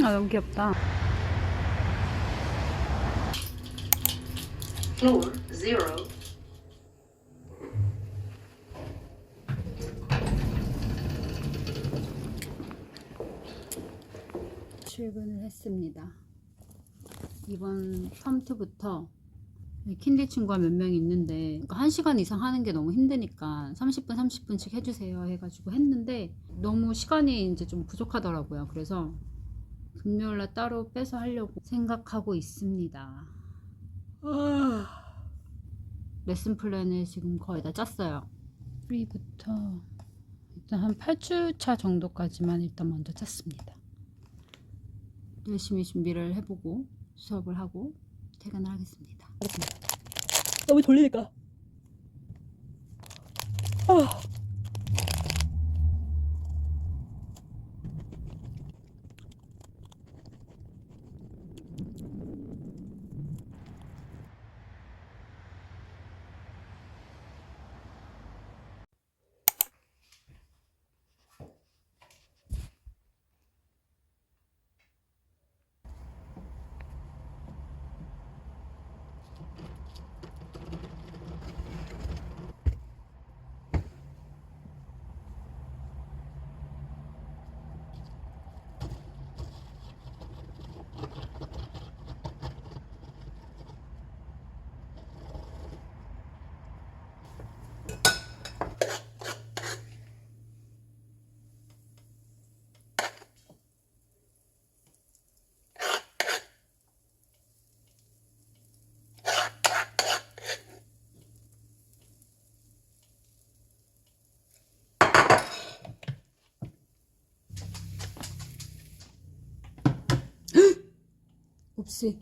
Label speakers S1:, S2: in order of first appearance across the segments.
S1: 아, 너무 귀엽다.
S2: Floor 0.
S1: 출근을 했습니다. 이번 펌트부터 킨디 친구가 몇 명 있는데 1시간 이상 하는 게 너무 힘드니까 30분 30분씩 해주세요 해가지고 했는데 너무 시간이 이제 좀 부족하더라고요. 그래서 금요일날 따로 빼서 하려고 생각하고 있습니다. 레슨 플랜을 지금 거의 다 짰어요. 3부터 일단 한 8주차 정도까지만 일단 먼저 짰습니다. 열심히 준비를 해보고 수업을 하고 퇴근을 하겠습니다.
S3: 너무 졸리니까.
S1: 옵시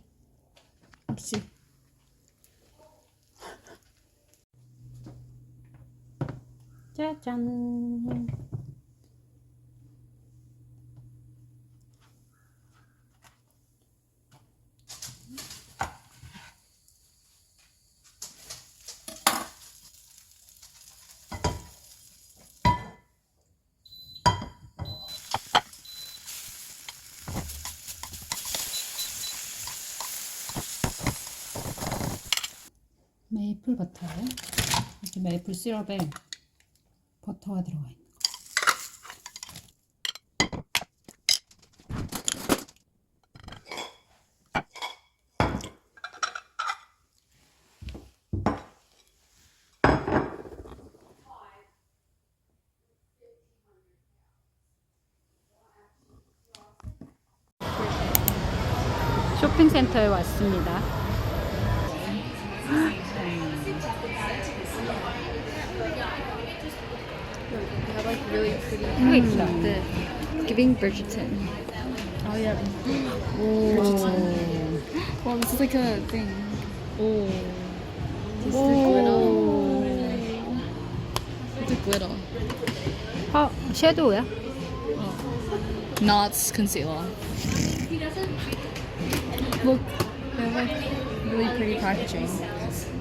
S1: 짜잔. 메이플 버터예요. 이렇게 메이플 시럽에 버터가 들어가 있는 거. 쇼핑센터에 왔습니다.
S4: They have like really pretty
S1: Mm.
S4: the giving Bridgerton.
S1: Oh yeah.
S4: Bridgerton. Well, this is like a thing.
S1: 오.
S4: This is the glitter. It's a glitter.
S1: 아, 섀도우야?
S4: No, it's concealer. Look, they have like really pretty packaging.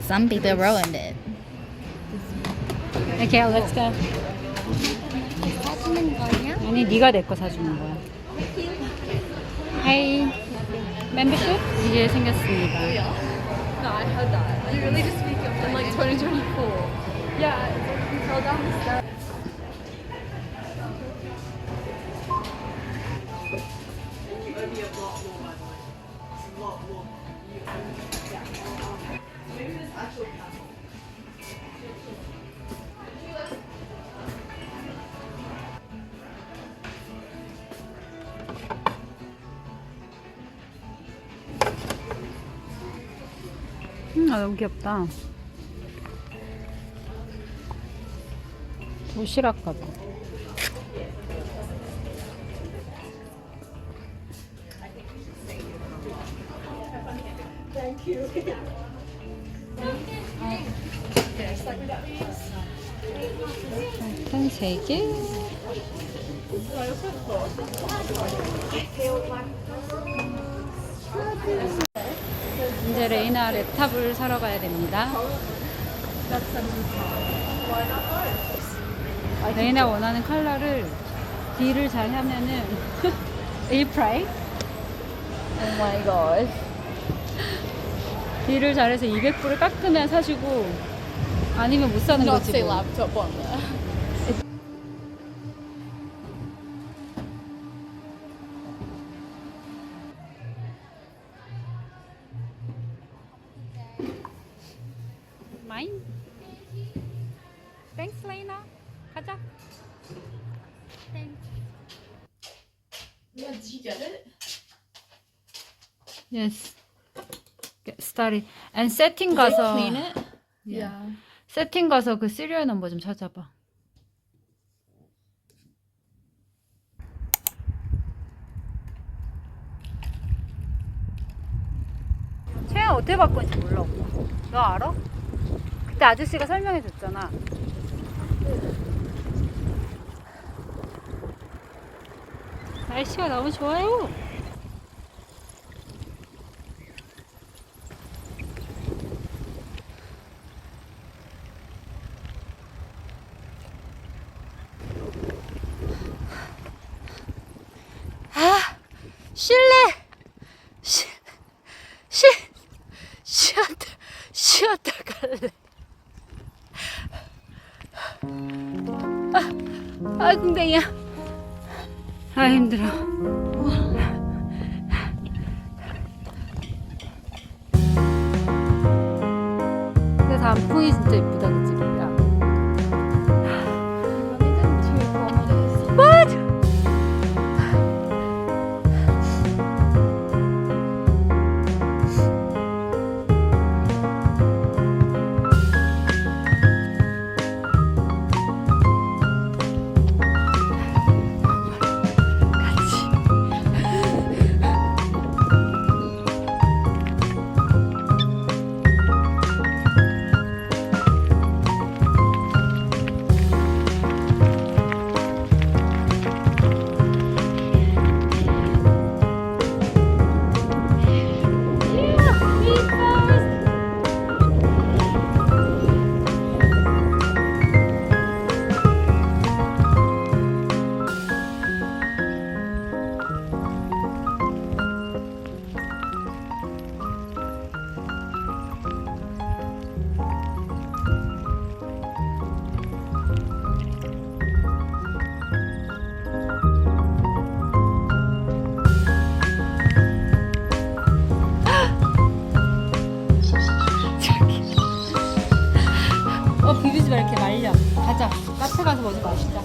S5: Some people ruined it.
S1: Okay, let's go.
S5: 사주는 거냐?
S1: 아니, 네가 내 거 사주는 거야. 하이. 멤버십? 이게 생겼습니다.
S4: No, I had that. You really just make it in like 2024. Yeah, it's like you fell down the steps.
S1: 아, 너무 귀엽다. 도시락 가방. 일단 3개. 이제 레이나 랩탑을 사러 가야 됩니다. 레이나 원하는 컬러를 D를 잘 하면은 A 프라이
S4: Oh my god.
S1: 딜을 잘해서 200불을 깎으면 사시고 아니면 못 사는
S4: Not
S1: 거지
S4: say
S1: 뭐.
S4: laptop on there.
S1: Mine? Thanks, Lena. 가자.
S4: Yeah, did you get it?
S1: Yes. Get started. And 세팅 가서
S4: Clean it?
S1: Yeah.
S4: Yeah.
S1: 세팅 가서 그 시리얼 넘버 좀 찾아봐. 채연 어떻게 바꾸는지 몰라 오빠. 너 알아? 그때 아저씨가 설명해 줬잖아. 날씨가 너무 좋아요. 아, 쉴래. 쉬었다 갈래. 아, 궁뎅이야. 아, 힘들어. 근데 단풍이 진짜 이쁘다, 그치? 야. 맞아. 비비지 마 이렇게 말려. 가자. 카페 가서 먼저 마시자.